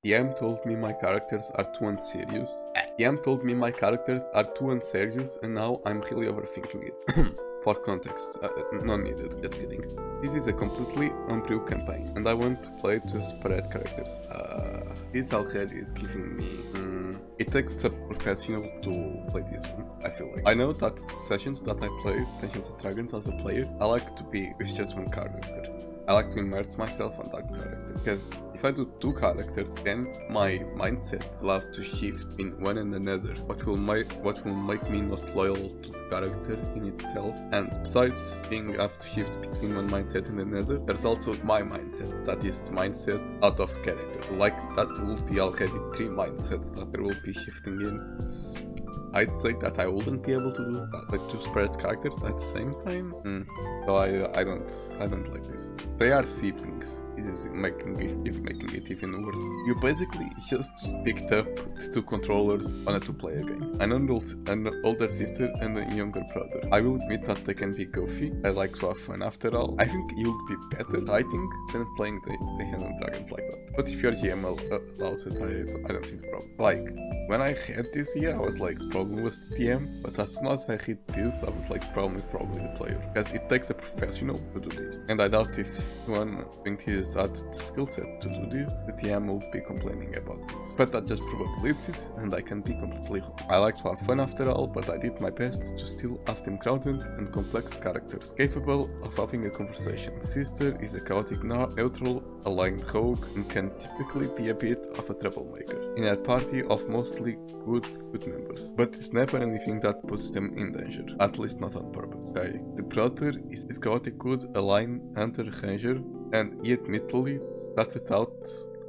DM told me my characters are too unserious. DM told me my characters are too unserious, and now I'm really overthinking it. For context, none needed, just kidding. This is a completely unproved campaign, and I want to play to spread characters. This already is giving me... it takes a professional to play this one, I feel like. I know that sessions that I play Dungeons & Dragons as a player, I like to be with just one character. I like to immerse myself on that character, because if I do two characters, then my mindset will have to shift in one and another, what will make me not loyal to the character in itself. And besides being have to shift between one mindset and another, there's also my mindset, that is the mindset out of character. Like that will be already three mindsets that there will be shifting in. I'd say that I wouldn't be able to do that, like to spread characters at the same time. So I don't like this. They are siblings. This is making it even worse. You basically just picked up the two controllers on a two-player game. An older sister and a younger brother. I will admit that they can be goofy. I like to have fun after all. I think you would be better fighting than playing the Dungeons & Dragons like that. But if your GM allows it, I don't see the problem. Like, when I had this here, I was like, the problem was the DM, but as soon as I hit this, I was like, the problem is probably the player. Because it takes a professional to do this. And I doubt if one thinks he has that skill set to do this, the DM will be complaining about this. But that's just probabilities, and I can be completely wrong. I like to have fun after all, but I did my best to still have them crowded and complex characters, capable of having a conversation. Sister is a chaotic neutral, aligned rogue, and can typically be a bit of a troublemaker in a party of mostly good members, but it's never anything that puts them in danger, at least not on purpose. Okay. The brother is a chaotic good, aligned hunter ranger, and he admittedly started out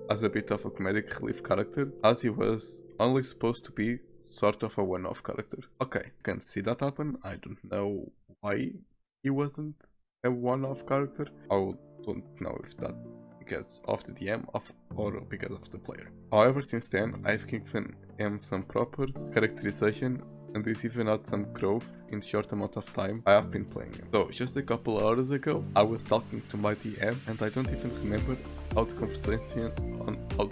as a bit of a comedic relief character, as he was only supposed to be sort of a one-off character. Okay, can see that happen. I don't know why he wasn't a one-off character. I don't know if that's because of the DM or because of the player. However, since then, I've given him some proper characterization, and he's even had some growth in the short amount of time I have been playing him. So, just a couple of hours ago, I was talking to my DM, and I don't even remember how the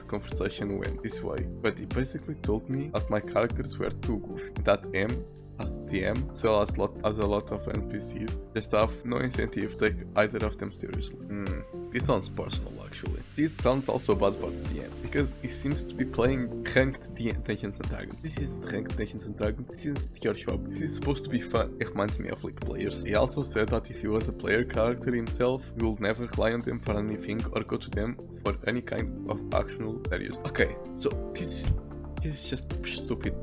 conversation went this way, but he basically told me that my characters were too goofy, that him as DM, as well as a lot of NPCs, just have no incentive to take either of them seriously. This sounds personal actually. This sounds also bad for the DM, because he seems to be playing ranked Dungeons & Dragons. This isn't ranked Dungeons & Dragons, this isn't your shop. This is supposed to be fun. It reminds me of League players. He also said that if he was a player character himself, he will never rely on them for anything or go to them for any kind of actual serious. Okay, so this is just stupid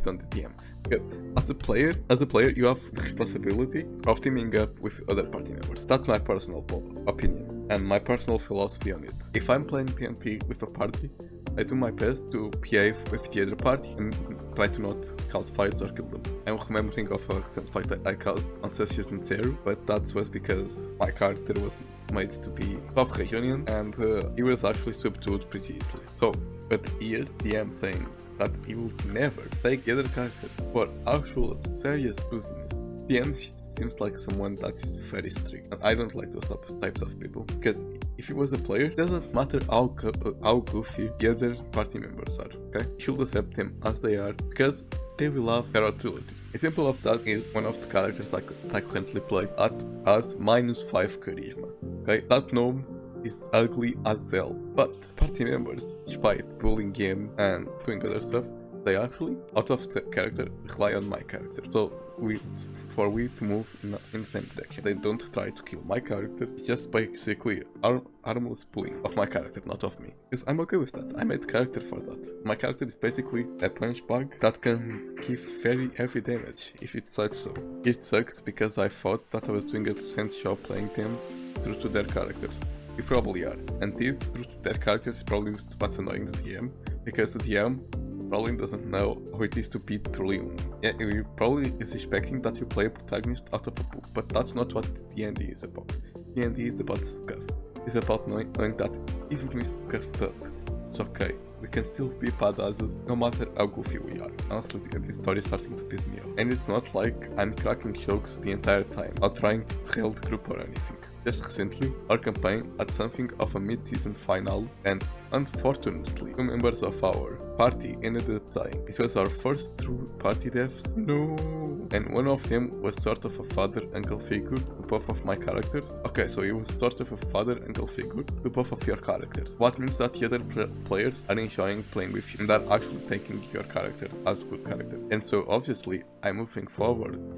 on the DM. Because as a player, you have the responsibility of teaming up with other party members. That's my personal opinion and my personal philosophy on it. If I'm playing PnP with a party, I do my best to behave with the other party and try to not cause fights or kill them. I'm remembering of a recent fight that I caused on Celsius and Zero, but that was because my character was made to be soft reunion and he was actually subdued pretty easily. So, but here, DM saying that he will never take the other characters for actual serious business. DM seems like someone that is very strict, and I don't like those types of people, because if he was a player, it doesn't matter how goofy the other party members are, okay? You should accept them as they are, because they will have their utilities. Example of that is one of the characters I currently play that has -5 charisma, okay? That gnome is ugly as hell, but party members, despite bullying him and doing other stuff, they actually, out of the character, rely on my character. So for we to move in the same direction. They don't try to kill my character. It's just basically harmless bullying of my character, not of me. Because I'm okay with that. I made character for that. My character is basically a punch bag that can give very heavy damage if it decides so. It sucks because I thought that I was doing a decent job playing them through to their characters. You probably are. And this through to their characters is probably what's annoying the DM, because the DM probably doesn't know how it is to be truly human. Yeah, he probably is expecting that you play a protagonist out of a book, but that's not what D&D is about. D&D is about scuff. It's about knowing that even with scuffed up, it's okay. we can still be badasses no matter how goofy we are. Honestly, this story is starting to piss me off. And it's not like I'm cracking jokes the entire time or trying to trail the group or anything. Just recently, our campaign had something of a mid-season finale, and unfortunately, two members of our party ended up dying. It was our first true party deaths. No! And one of them was sort of a father-uncle figure to both of my characters. Okay, so he was sort of a father-uncle figure to both of your characters. What means that the other players are enjoying playing with you and are actually taking your characters as good characters. And so obviously, I'm moving forward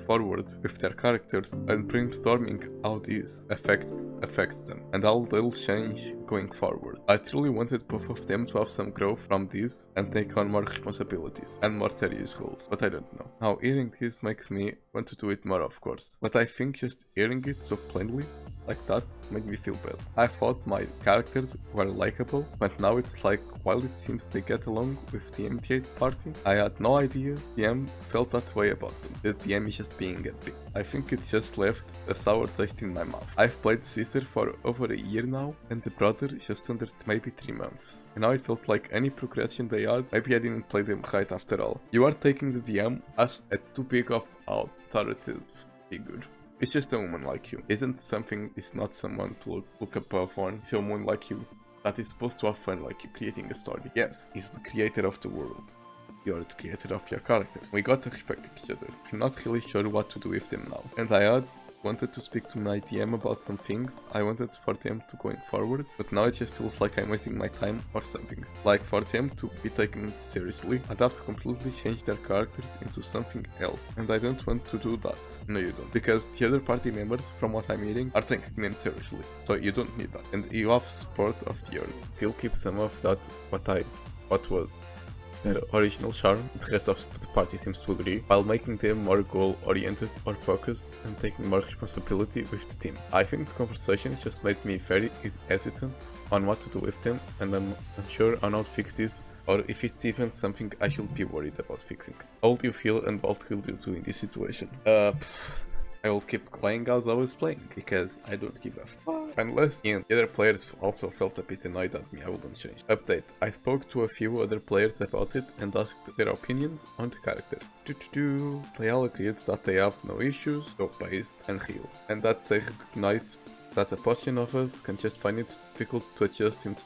with their characters and brainstorming how this affects them and how they'll change going forward. I truly wanted both of them to have some growth from this and take on more responsibilities and more serious roles, but I don't know. Now hearing this makes me want to do it more, of course, but I think just hearing it so plainly like that made me feel bad. I thought my characters were likable, but now it's like while it seems they get along with the MPA party, I had no idea DM felt that way about them. The DM is just being a bitch. I think it just left a sour taste in my mouth. I've played the sister for over a year now, and the brother just under maybe 3 months. And now it feels like any progression they had, maybe I didn't play them right after all. You are taking the DM as a too big of authoritative figure. It's just a woman like you. It's not someone to look above on. Someone like you that is supposed to have fun like you creating a story. Yes, he's the creator of the world. You're the creator of your characters. We got to respect each other. I'm not really sure what to do with them now. And I had wanted to speak to my DM about some things I wanted for them to going forward, but now it just feels like I'm wasting my time or something. Like for them to be taken seriously, I'd have to completely change their characters into something else, and I don't want to do that. No, you don't, because the other party members, from what I'm hearing, are taking them seriously, so you don't need that, and you have support of the earth. Still keep some of that what was their original charm. The rest of the party seems to agree, while making them more goal-oriented or focused and taking more responsibility with the team. I think the conversation just made me very hesitant on what to do with them, and I'm unsure on how to fix this, or if it's even something I should be worried about fixing. How do you feel and what will you do in this situation? I will keep playing as I was playing, because I don't give a fuck. Unless the other players also felt a bit annoyed at me, I wouldn't change. Update. I spoke to a few other players about it and asked their opinions on the characters. They all agreed that they have no issues, so based and real, and that they recognize that a portion of us can just find it difficult to adjust in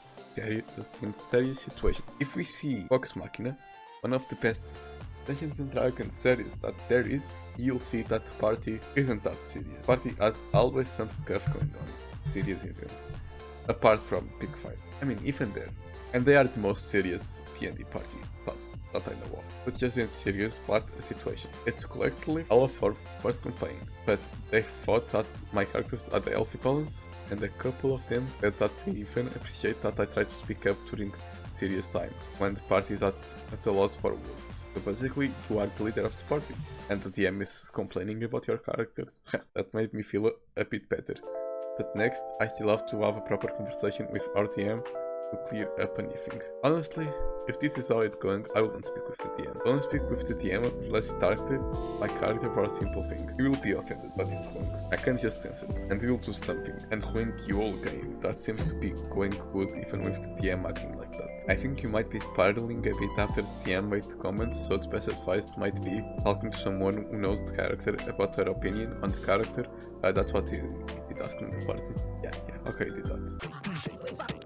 serious situations. If we see Vox Machina, one of the best Dungeons & Dragons series that there is, you'll see that the party isn't that serious. The party has always some stuff going on, serious events, apart from big fights. I mean, even there. And they are the most serious D&D party that I know of, but just in serious bad situations. It's collectively all of our first campaign, but they thought that my characters had a healthy balance, and a couple of them said that they even appreciate that I try to speak up during serious times, when the party is at a loss for words. So basically, you are the leader of the party, and the DM is complaining about your characters. That made me feel a bit better. But next, I still have to have a proper conversation with our DM to clear up anything. Honestly, if this is how it's going, I wouldn't speak with the DM. I won't speak with the DM unless it targets my character for a simple thing. He will be offended, but it's wrong. I can just sense it, and we will do something, and ruin the whole game. That seems to be going good even with the DM acting like that. I think you might be spiraling a bit after the DM made the comments, so the best advice might be talking to someone who knows the character about their opinion on the character. That's what he did ask in the party. Yeah, okay, he did that.